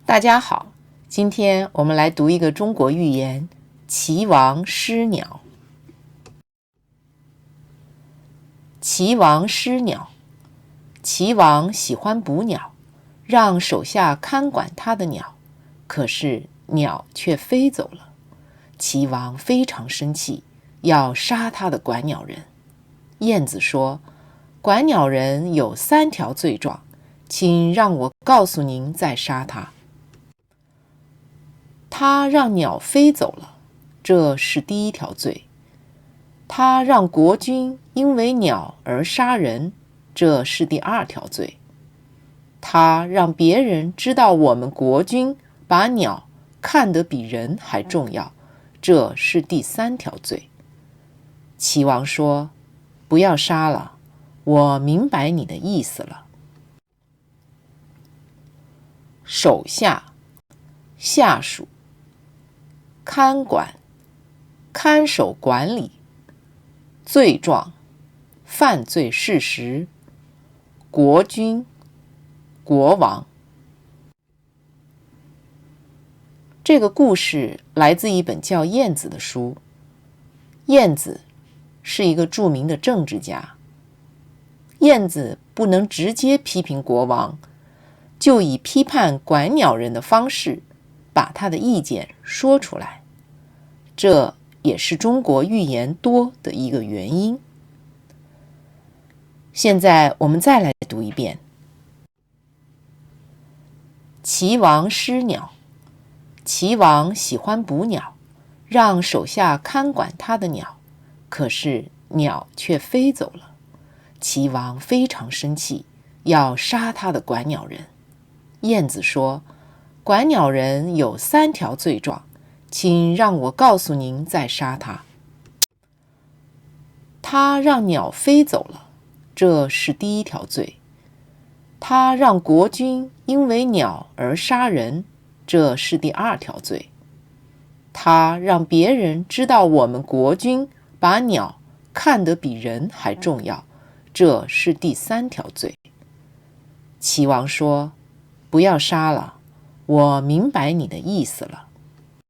大家好，今天我们来读一个中国寓言《齐王失鸟》。齐王失鸟，齐王喜欢捕鸟，让手下看管他的鸟，可是鸟却飞走了。齐王非常生气，要杀他的管鸟人。晏子说：“管鸟人有3条罪状，请让我告诉您再杀他。他让鸟飞走了，这是第1条罪；他让国君因为鸟而杀人，这是第2条罪；他让别人知道我们国君把鸟看得比人还重要，这是第3条罪。”齐王说：“不要杀了，我明白你的意思了。”手下、下属、看管、看守管理、罪状、犯罪事实、国君、国王。这个故事来自一本叫《晏子》的书。晏子是一个著名的政治家。晏子不能直接批评国王，就以批判管鸟人的方式把他的意见说出来，这也是中国寓言多的一个原因。现在我们再来读一遍。齐王失鸟，齐王喜欢捕鸟，让手下看管他的鸟，可是鸟却飞走了。齐王非常生气，要杀他的管鸟人。晏子说：“管鸟人有3条罪状，请让我告诉您再杀他。他让鸟飞走了，这是第1条罪；他让国君因为鸟而杀人，这是第2条罪；他让别人知道我们国君把鸟看得比人还重要，这是第3条罪。”齐王说：“不要杀了，我明白你的意思了。”